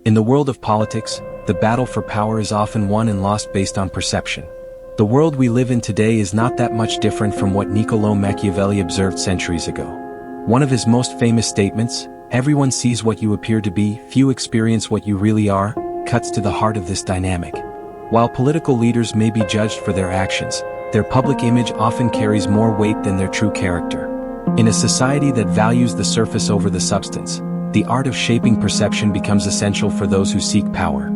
In the world of politics, the battle for power is often won and lost based on perception. The world we live in today is not that much different from what Niccolò Machiavelli observed centuries ago. One of his most famous statements, "Everyone sees what you appear to be, few experience what you really are," cuts to the heart of this dynamic. While political leaders may be judged for their actions, their public image often carries more weight than their true character. In a society that values the surface over the substance, the art of shaping perception becomes essential for those who seek power.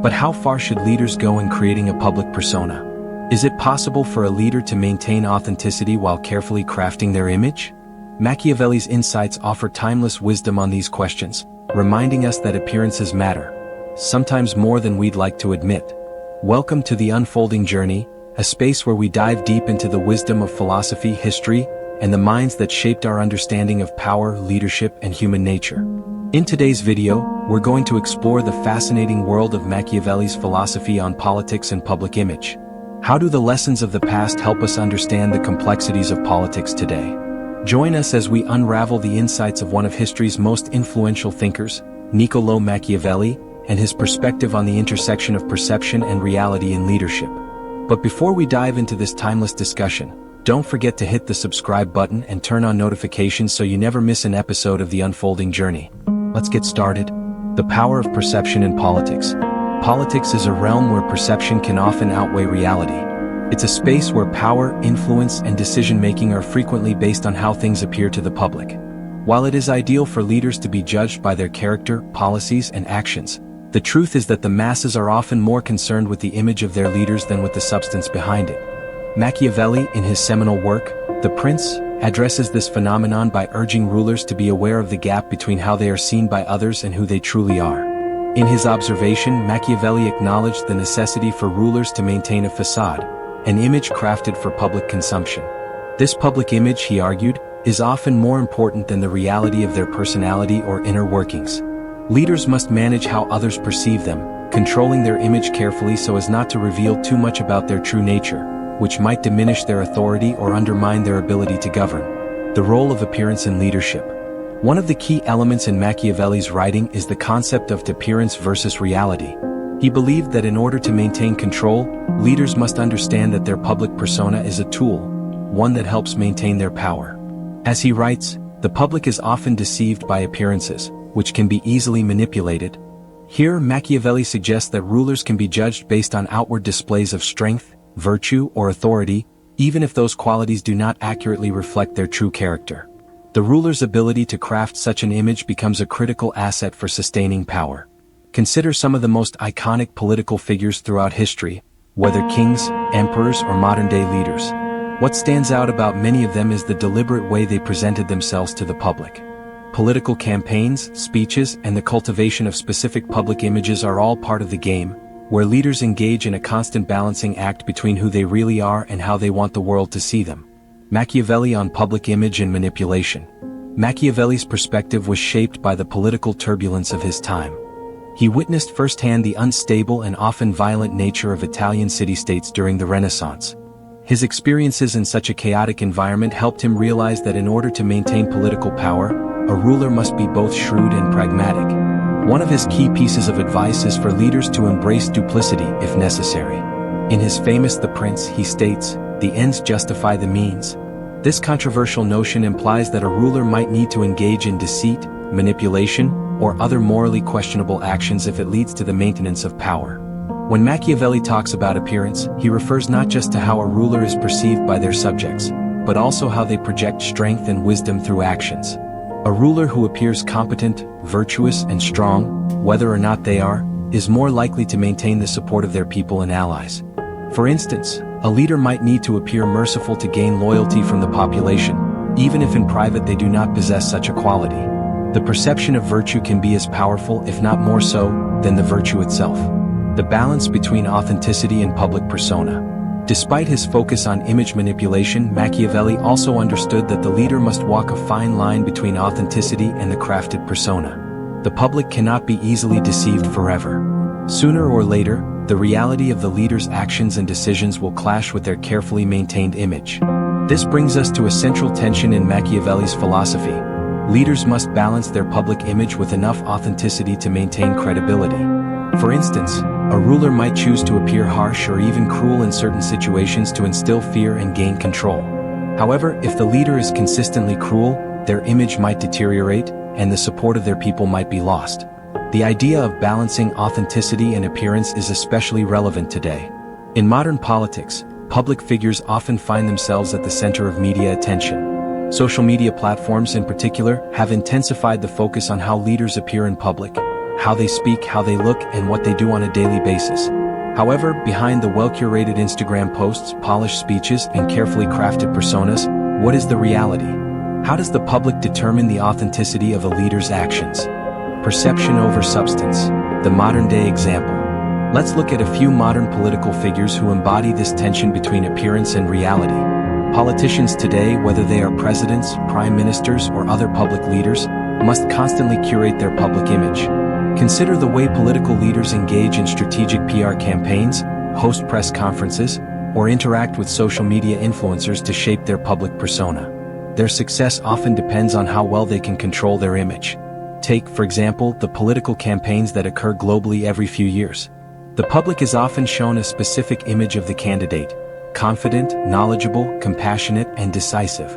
But how far should leaders go in creating a public persona? Is it possible for a leader to maintain authenticity while carefully crafting their image? Machiavelli's insights offer timeless wisdom on these questions, reminding us that appearances matter, sometimes more than we'd like to admit. Welcome to the Unfolding Journey, a space where we dive deep into the wisdom of philosophy, history, and the minds that shaped our understanding of power, leadership, and human nature. In today's video, we're going to explore the fascinating world of Machiavelli's philosophy on politics and public image. How do the lessons of the past help us understand the complexities of politics today? Join us as we unravel the insights of one of history's most influential thinkers, Niccolò Machiavelli, and his perspective on the intersection of perception and reality in leadership. But before we dive into this timeless discussion, don't forget to hit the subscribe button and turn on notifications so you never miss an episode of The Unfolding Journey. Let's get started. The power of perception in politics. Politics is a realm where perception can often outweigh reality. It's a space where power, influence, and decision-making are frequently based on how things appear to the public. While it is ideal for leaders to be judged by their character, policies, and actions, the truth is that the masses are often more concerned with the image of their leaders than with the substance behind it. Machiavelli, in his seminal work, The Prince, addresses this phenomenon by urging rulers to be aware of the gap between how they are seen by others and who they truly are. In his observation, Machiavelli acknowledged the necessity for rulers to maintain a facade, an image crafted for public consumption. This public image, he argued, is often more important than the reality of their personality or inner workings. Leaders must manage how others perceive them, controlling their image carefully so as not to reveal too much about their true nature, which might diminish their authority or undermine their ability to govern. The role of appearance in leadership. One of the key elements in Machiavelli's writing is the concept of appearance versus reality. He believed that in order to maintain control, leaders must understand that their public persona is a tool, one that helps maintain their power. As he writes, the public is often deceived by appearances, which can be easily manipulated. Here, Machiavelli suggests that rulers can be judged based on outward displays of strength, virtue, or authority, even if those qualities do not accurately reflect their true character. The ruler's ability to craft such an image becomes a critical asset for sustaining power. Consider some of the most iconic political figures throughout history, whether kings, emperors, or modern-day leaders. What stands out about many of them is the deliberate way they presented themselves to the public. Political campaigns, speeches, and the cultivation of specific public images are all part of the game, where leaders engage in a constant balancing act between who they really are and how they want the world to see them. Machiavelli on public image and manipulation. Machiavelli's perspective was shaped by the political turbulence of his time. He witnessed firsthand the unstable and often violent nature of Italian city-states during the Renaissance. His experiences in such a chaotic environment helped him realize that in order to maintain political power, a ruler must be both shrewd and pragmatic. One of his key pieces of advice is for leaders to embrace duplicity if necessary. In his famous The Prince, he states, "The ends justify the means." This controversial notion implies that a ruler might need to engage in deceit, manipulation, or other morally questionable actions if it leads to the maintenance of power. When Machiavelli talks about appearance, he refers not just to how a ruler is perceived by their subjects, but also how they project strength and wisdom through actions. A ruler who appears competent, virtuous, and strong, whether or not they are, is more likely to maintain the support of their people and allies. For instance, a leader might need to appear merciful to gain loyalty from the population, even if in private they do not possess such a quality. The perception of virtue can be as powerful, if not more so, than the virtue itself. The balance between authenticity and public persona. Despite his focus on image manipulation, Machiavelli also understood that the leader must walk a fine line between authenticity and the crafted persona. The public cannot be easily deceived forever. Sooner or later, the reality of the leader's actions and decisions will clash with their carefully maintained image. This brings us to a central tension in Machiavelli's philosophy: leaders must balance their public image with enough authenticity to maintain credibility. For instance, a ruler might choose to appear harsh or even cruel in certain situations to instill fear and gain control. However, if the leader is consistently cruel, their image might deteriorate, and the support of their people might be lost. The idea of balancing authenticity and appearance is especially relevant today. In modern politics, public figures often find themselves at the center of media attention. Social media platforms in particular have intensified the focus on how leaders appear in public, how they speak, how they look, and what they do on a daily basis. However, behind the well-curated Instagram posts, polished speeches, and carefully crafted personas, what is the reality? How does the public determine the authenticity of a leader's actions? Perception over substance, the modern-day example. Let's look at a few modern political figures who embody this tension between appearance and reality. Politicians today, whether they are presidents, prime ministers, or other public leaders, must constantly curate their public image. Consider the way political leaders engage in strategic PR campaigns, host press conferences, or interact with social media influencers to shape their public persona. Their success often depends on how well they can control their image. Take, for example, the political campaigns that occur globally every few years. The public is often shown a specific image of the candidate: confident, knowledgeable, compassionate, and decisive.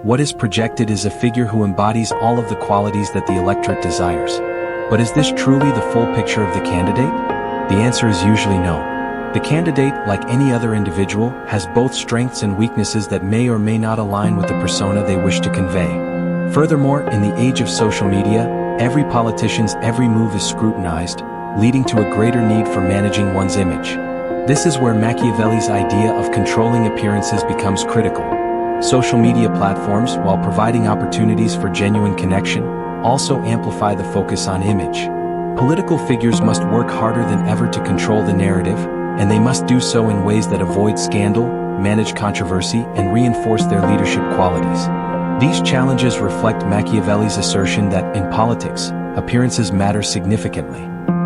What is projected is a figure who embodies all of the qualities that the electorate desires. But is this truly the full picture of the candidate? The answer is usually no. The candidate, like any other individual, has both strengths and weaknesses that may or may not align with the persona they wish to convey. Furthermore, in the age of social media, every politician's every move is scrutinized, leading to a greater need for managing one's image. This is where Machiavelli's idea of controlling appearances becomes critical. Social media platforms, while providing opportunities for genuine connection, also amplify the focus on image. Political figures must work harder than ever to control the narrative, and they must do so in ways that avoid scandal, manage controversy, and reinforce their leadership qualities. These challenges reflect Machiavelli's assertion that, in politics, appearances matter significantly.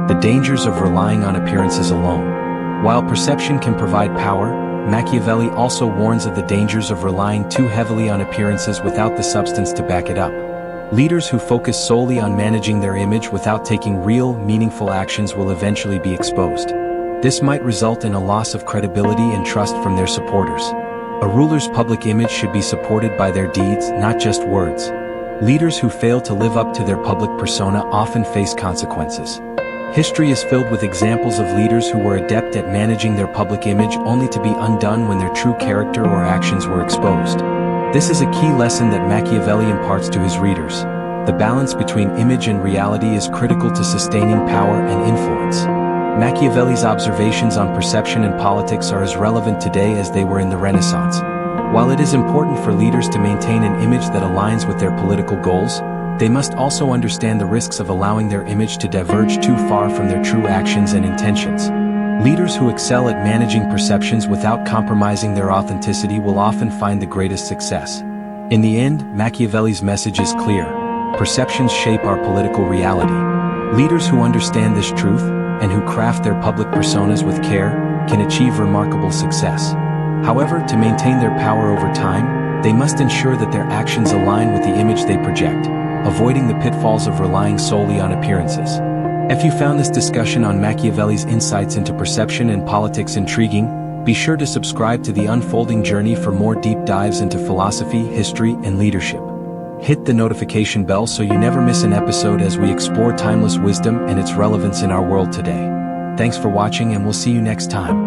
The dangers of relying on appearances alone. While perception can provide power, Machiavelli also warns of the dangers of relying too heavily on appearances without the substance to back it up. Leaders who focus solely on managing their image without taking real, meaningful actions will eventually be exposed. This might result in a loss of credibility and trust from their supporters. A ruler's public image should be supported by their deeds, not just words. Leaders who fail to live up to their public persona often face consequences. History is filled with examples of leaders who were adept at managing their public image only to be undone when their true character or actions were exposed. This is a key lesson that Machiavelli imparts to his readers. The balance between image and reality is critical to sustaining power and influence. Machiavelli's observations on perception and politics are as relevant today as they were in the Renaissance. While it is important for leaders to maintain an image that aligns with their political goals, they must also understand the risks of allowing their image to diverge too far from their true actions and intentions. Leaders who excel at managing perceptions without compromising their authenticity will often find the greatest success. In the end, Machiavelli's message is clear. Perceptions shape our political reality. Leaders who understand this truth, and who craft their public personas with care, can achieve remarkable success. However, to maintain their power over time, they must ensure that their actions align with the image they project, avoiding the pitfalls of relying solely on appearances. If you found this discussion on Machiavelli's insights into perception and politics intriguing, be sure to subscribe to The Unfolding Journey for more deep dives into philosophy, history, and leadership. Hit the notification bell so you never miss an episode as we explore timeless wisdom and its relevance in our world today. Thanks for watching, and we'll see you next time.